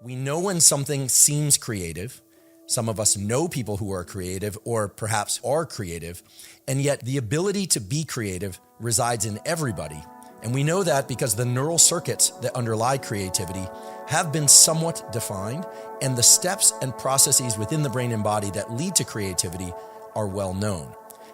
We know when something seems creative. Some of us know people who are creative or perhaps are creative, and yet the ability to be creative resides in everybody. And we know that because the neural circuits that underlie creativity have been somewhat defined, and the steps and processes within the brain and body that lead to creativity are well known.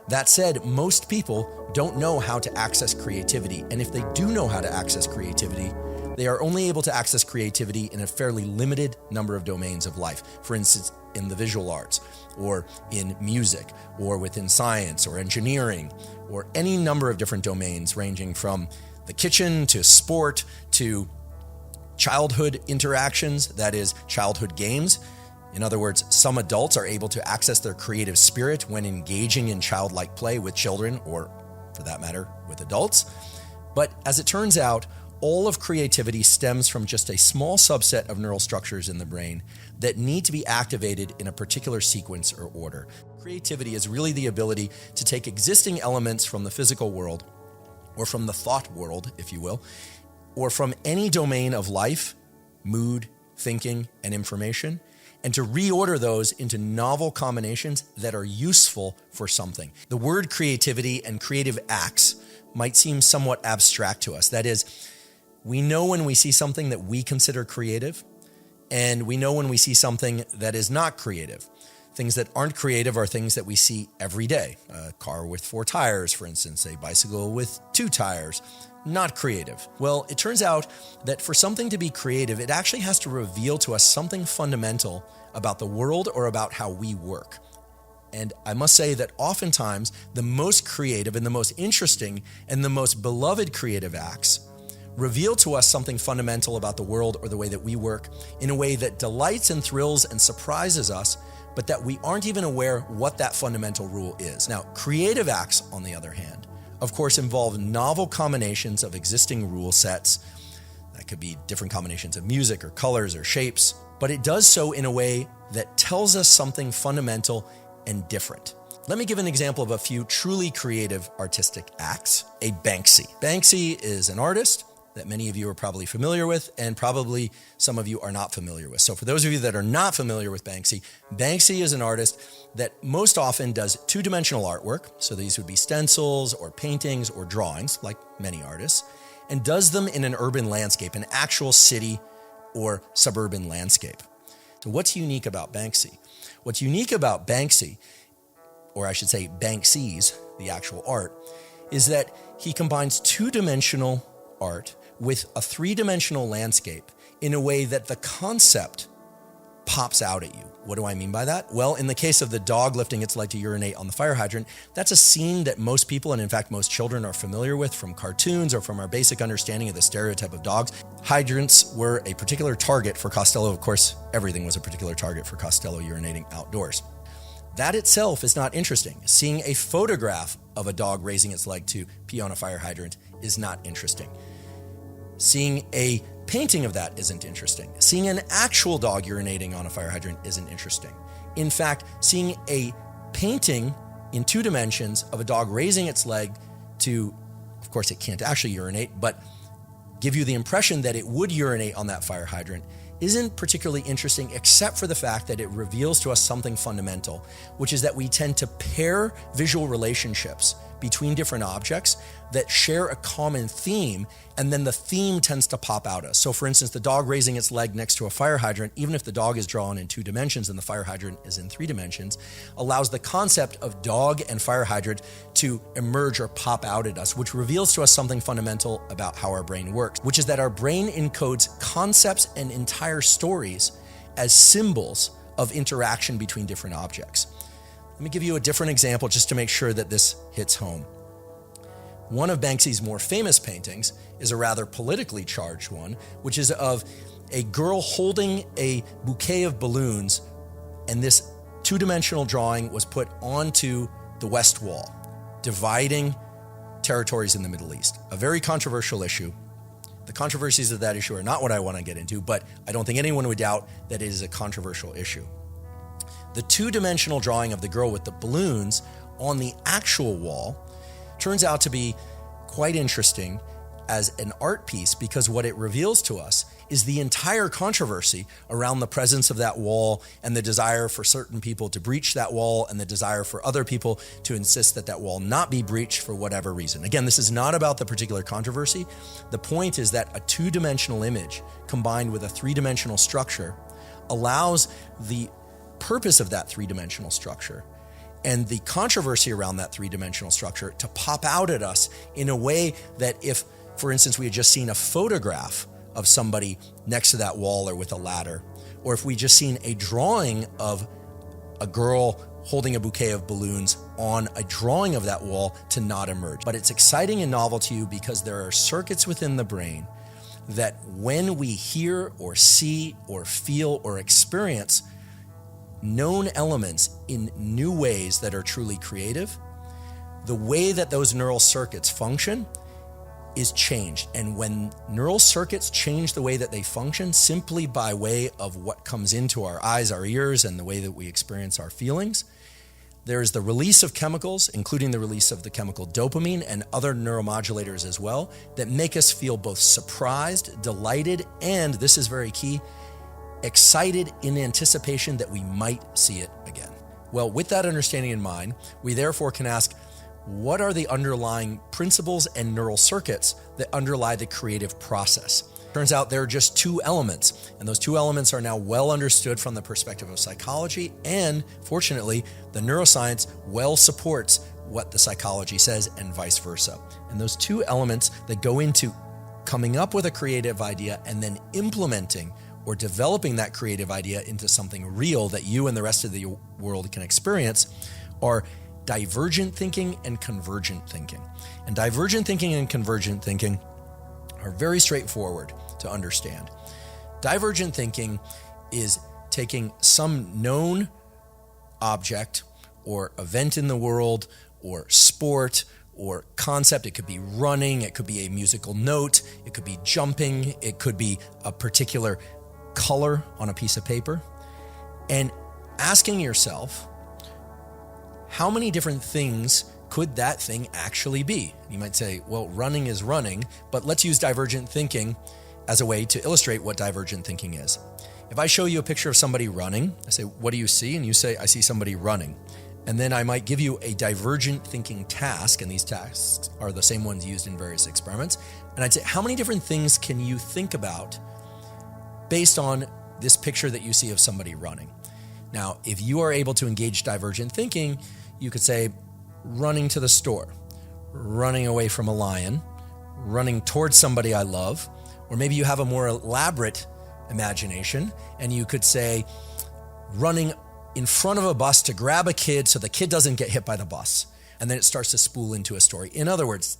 That said, most people don't know how to access creativity, and if they do know how to access creativity, they are only able to access creativity in a fairly limited number of domains of life. For instance, in the visual arts, or in music, or within science, or engineering, or any number of different domains ranging from the kitchen to sport to childhood interactions, that is, childhood games. In other words, some adults are able to access their creative spirit when engaging in childlike play with children, or for that matter, with adults. But as it turns out, all of creativity stems from just a small subset of neural structures in the brain that need to be activated in a particular sequence or order. Creativity is really the ability to take existing elements from the physical world, or from the thought world, if you will, or from any domain of life, mood, thinking, and information, and to reorder those into novel combinations that are useful for something. The word creativity and creative acts might seem somewhat abstract to us. That is, we know when we see something that we consider creative, and we know when we see something that is not creative. Things that aren't creative are things that we see every day. A car with 4 tires, for instance, a bicycle with 2 tires, not creative. Well, it turns out that for something to be creative, it actually has to reveal to us something fundamental about the world or about how we work. And I must say that oftentimes the most creative and the most interesting and the most beloved creative acts reveal to us something fundamental about the world or the way that we work in a way that delights and thrills and surprises us, but that we aren't even aware what that fundamental rule is. Now, creative acts, on the other hand, of course, involve novel combinations of existing rule sets. That could be different combinations of music or colors or shapes, but it does so in a way that tells us something fundamental and different. Let me give an example of a few truly creative artistic acts. A Banksy. Banksy is an artist that many of you are probably familiar with, and probably some of you are not familiar with. So for those of you that are not familiar with Banksy, Banksy is an artist that most often does 2-dimensional artwork. So these would be stencils or paintings or drawings, like many artists, and does them in an urban landscape, an actual city or suburban landscape. So what's unique about Banksy? What's unique about Banksy, or I should say Banksies, the actual art, is that he combines 2-dimensional art with a 3-dimensional landscape in a way that the concept pops out at you. What do I mean by that? Well, in the case of the dog lifting its leg to urinate on the fire hydrant, that's a scene that most people, and in fact most children, are familiar with from cartoons or from our basic understanding of the stereotype of dogs. Hydrants were a particular target for Costello. Of course, everything was a particular target for Costello urinating outdoors. That itself is not interesting. Seeing a photograph of a dog raising its leg to pee on a fire hydrant is not interesting. Seeing a painting of that isn't interesting. Seeing an actual dog urinating on a fire hydrant isn't interesting. In fact, seeing a painting in 2 dimensions of a dog raising its leg to, of course it can't actually urinate, but give you the impression that it would urinate on that fire hydrant isn't particularly interesting, except for the fact that it reveals to us something fundamental, which is that we tend to pair visual relationships between different objects that share a common theme, and then the theme tends to pop out at us. So for instance, the dog raising its leg next to a fire hydrant, even if the dog is drawn in 2 dimensions and the fire hydrant is in 3 dimensions, allows the concept of dog and fire hydrant to emerge or pop out at us, which reveals to us something fundamental about how our brain works, which is that our brain encodes concepts and entire stories as symbols of interaction between different objects. Let me give you a different example just to make sure that this hits home. One of Banksy's more famous paintings is a rather politically charged one, which is of a girl holding a bouquet of balloons, and this 2-dimensional drawing was put onto the West Wall, dividing territories in the Middle East. A very controversial issue. The controversies of that issue are not what I want to get into, but I don't think anyone would doubt that it is a controversial issue. The 2-dimensional drawing of the girl with the balloons on the actual wall turns out to be quite interesting as an art piece, because what it reveals to us is the entire controversy around the presence of that wall and the desire for certain people to breach that wall and the desire for other people to insist that that wall not be breached for whatever reason. Again, this is not about the particular controversy. The point is that a two-dimensional image combined with a three-dimensional structure allows the purpose of that three-dimensional structure and the controversy around that three-dimensional structure to pop out at us in a way that if, for instance, we had just seen a photograph of somebody next to that wall or with a ladder, or if we just seen a drawing of a girl holding a bouquet of balloons on a drawing of that wall, to not emerge. But it's exciting and novel to you because there are circuits within the brain that when we hear or see or feel or experience known elements in new ways that are truly creative, the way that those neural circuits function is changed. And when neural circuits change the way that they function simply by way of what comes into our eyes, our ears, and the way that we experience our feelings, there is the release of chemicals, including the release of the chemical dopamine and other neuromodulators as well, that make us feel both surprised, delighted, and, this is very key, excited in anticipation that we might see it again. Well, with that understanding in mind, we therefore can ask, what are the underlying principles and neural circuits that underlie the creative process? Turns out there are just two elements, and those two elements are now well understood from the perspective of psychology, and fortunately, the neuroscience well supports what the psychology says and vice versa. And those two elements that go into coming up with a creative idea and then implementing or developing that creative idea into something real that you and the rest of the world can experience are divergent thinking and convergent thinking. And divergent thinking and convergent thinking are very straightforward to understand. Divergent thinking is taking some known object or event in the world or sport or concept. It could be running, it could be a musical note, it could be jumping, it could be a particular color on a piece of paper, and asking yourself, how many different things could that thing actually be? You might say, well, running is running, but let's use divergent thinking as a way to illustrate what divergent thinking is. If I show you a picture of somebody running, I say, what do you see? And you say, I see somebody running. And then I might give you a divergent thinking task, and these tasks are the same ones used in various experiments. And I'd say, how many different things can you think about based on this picture that you see of somebody running? Now, if you are able to engage divergent thinking, you could say running to the store, running away from a lion, running towards somebody I love, or maybe you have a more elaborate imagination and you could say running in front of a bus to grab a kid so the kid doesn't get hit by the bus. And then it starts to spool into a story. In other words,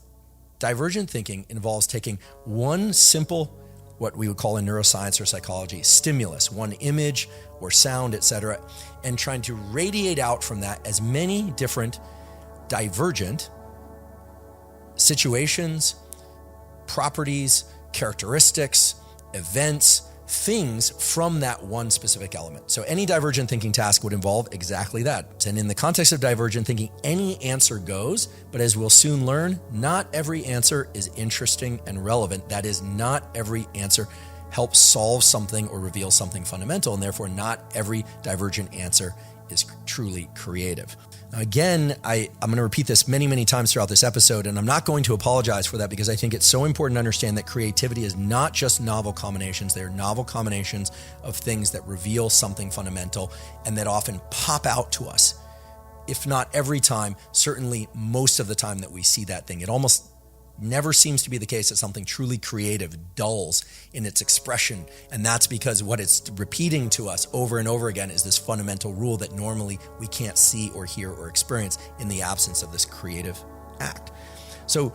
divergent thinking involves taking one simple, what we would call in neuroscience or psychology, stimulus, one image or sound, etc., and trying to radiate out from that as many different divergent situations, properties, characteristics, events, things from that one specific element. So any divergent thinking task would involve exactly that. And in the context of divergent thinking, any answer goes, but as we'll soon learn, not every answer is interesting and relevant. That is, not every answer helps solve something or reveal something fundamental, and therefore not every divergent answer is truly creative. Now, again, I'm going to repeat this many, many times throughout this episode, and I'm not going to apologize for that because I think it's so important to understand that creativity is not just novel combinations. They are novel combinations of things that reveal something fundamental and that often pop out to us. If not every time, certainly most of the time that we see that thing. It almost never seems to be the case that something truly creative dulls in its expression. And that's because what it's repeating to us over and over again is this fundamental rule that normally we can't see or hear or experience in the absence of this creative act. So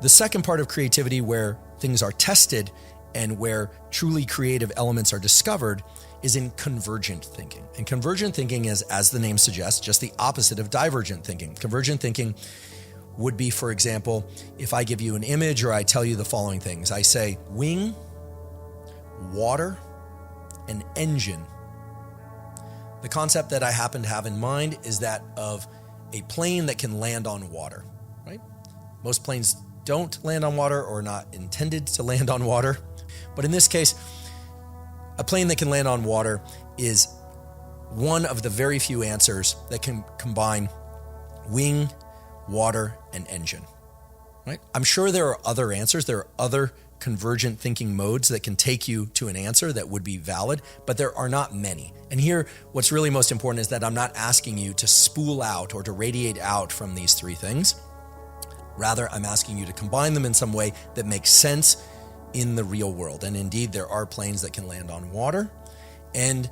the second part of creativity, where things are tested and where truly creative elements are discovered, is in convergent thinking. And convergent thinking is, as the name suggests, just the opposite of divergent thinking. Convergent thinking would be, for example, if I give you an image or I tell you the following things. I say wing, water, and engine. The concept that I happen to have in mind is that of a plane that can land on water, right? Most planes don't land on water or are not intended to land on water. But in this case, A plane that can land on water is one of the very few answers that can combine wing, water, and engine, right? I'm sure there are other answers. There are other convergent thinking modes that can take you to an answer that would be valid, but there are not many. And here, what's really most important is that I'm not asking you to spool out or to radiate out from these three things. Rather, I'm asking you to combine them in some way that makes sense in the real world. And indeed, there are planes that can land on water, and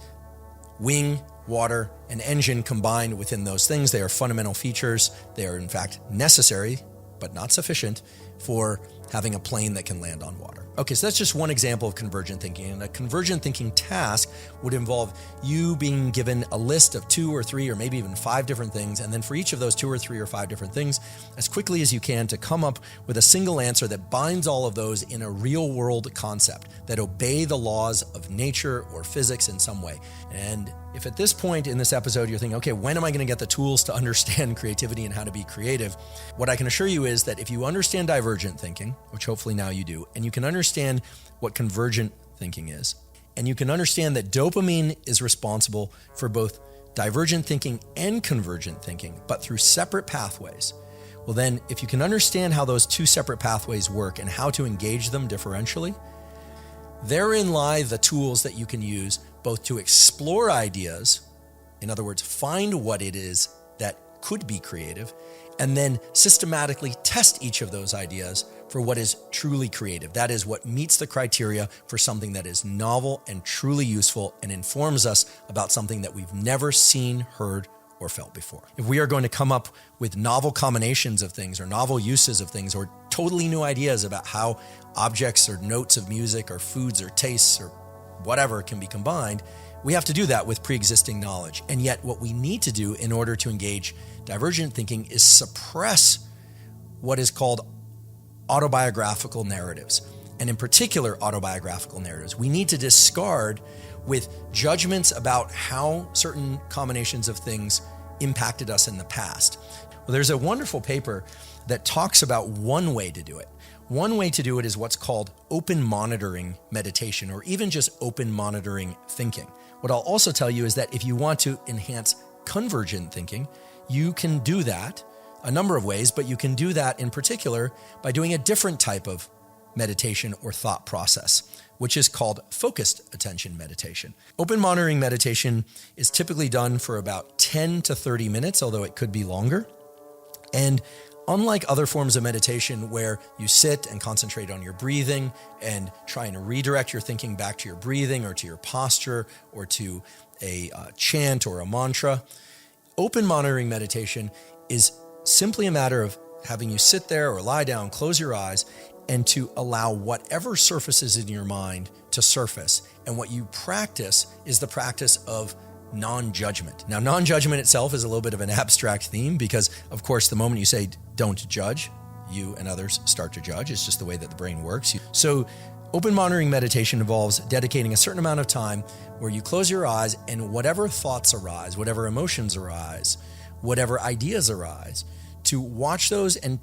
wing, water, and engine combined within those things. They are fundamental features. They are in fact necessary, but not sufficient for having a plane that can land on water. Okay, so that's just one example of convergent thinking. And a convergent thinking task would involve you being given a list of 2 or 3 or maybe even 5 different things, and then for each of those 2 or 3 or 5 different things, as quickly as you can to come up with a single answer that binds all of those in a real world concept that obey the laws of nature or physics in some way. And if at this point in this episode you're thinking, okay, when am I going to get the tools to understand creativity and how to be creative? What I can assure you is that if you understand divergent thinking, which hopefully now you do, and you can understand what convergent thinking is, and you can understand that dopamine is responsible for both divergent thinking and convergent thinking, but through separate pathways, well then, if you can understand how those 2 separate pathways work and how to engage them differentially, therein lie the tools that you can use both to explore ideas, in other words, find what it is that could be creative, and then systematically test each of those ideas for what is truly creative. That is what meets the criteria for something that is novel and truly useful and informs us about something that we've never seen, heard, or felt before. If we are going to come up with novel combinations of things or novel uses of things or totally new ideas about how objects or notes of music or foods or tastes or whatever can be combined, we have to do that with pre-existing knowledge. And yet what we need to do in order to engage divergent thinking is suppress what is called autobiographical narratives. And in particular, autobiographical narratives. We need to discard with judgments about how certain combinations of things impacted us in the past. Well, there's a wonderful paper that talks about one way to do it. One way to do it is what's called open monitoring meditation, or even just open monitoring thinking. What I'll also tell you is that if you want to enhance convergent thinking, you can do that a number of ways, but you can do that in particular by doing a different type of meditation or thought process, which is called focused attention meditation. Open monitoring meditation is typically done for about 10 to 30 minutes, although it could be longer. And unlike other forms of meditation where you sit and concentrate on your breathing and try and redirect your thinking back to your breathing or to your posture or to a chant or a mantra, open monitoring meditation is simply a matter of having you sit there or lie down, close your eyes, and to allow whatever surfaces in your mind to surface. And what you practice is the practice of non-judgment. Now, non-judgment itself is a little bit of an abstract theme because, of course, the moment you say don't judge, you and others start to judge. It's just the way that the brain works. So open monitoring meditation involves dedicating a certain amount of time where you close your eyes and whatever thoughts arise, whatever emotions arise, whatever ideas arise, to watch those and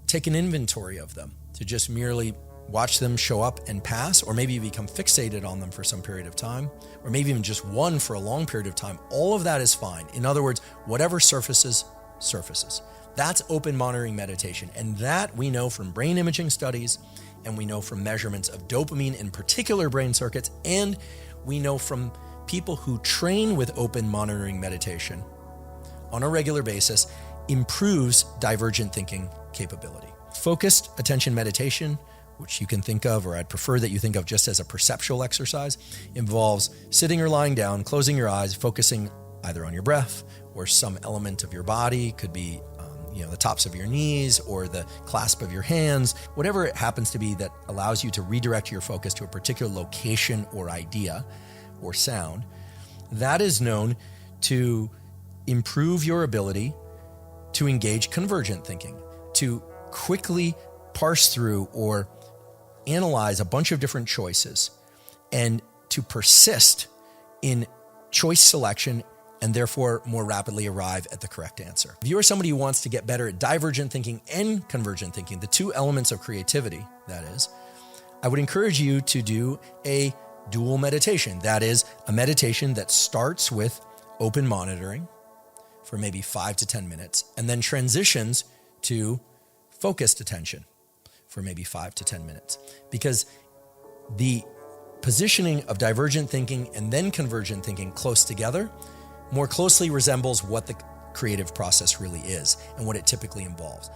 take an inventory of them, to just merely watch them show up and pass, or maybe you become fixated on them for some period of time, or maybe even just one for a long period of time. All of that is fine. In other words, whatever surfaces, surfaces. That's open monitoring meditation. And that we know from brain imaging studies, and we know from measurements of dopamine in particular brain circuits, and we know from people who train with open monitoring meditation on a regular basis improves divergent thinking capability. Focused attention meditation, which you can think of, or I'd prefer that you think of just as a perceptual exercise, involves sitting or lying down, closing your eyes, focusing either on your breath or some element of your body. Could be the tops of your knees or the clasp of your hands, whatever it happens to be that allows you to redirect your focus to a particular location or idea or sound. That is known to improve your ability to engage convergent thinking, to quickly parse through or analyze a bunch of different choices and to persist in choice selection and therefore more rapidly arrive at the correct answer. If you are somebody who wants to get better at divergent thinking and convergent thinking, the two elements of creativity, that is, I would encourage you to do a dual meditation. That is a meditation that starts with open monitoring for maybe 5 to 10 minutes and then transitions to focused attention for maybe 5 to 10 minutes. Because the positioning of divergent thinking and then convergent thinking close together more closely resembles what the creative process really is and what it typically involves.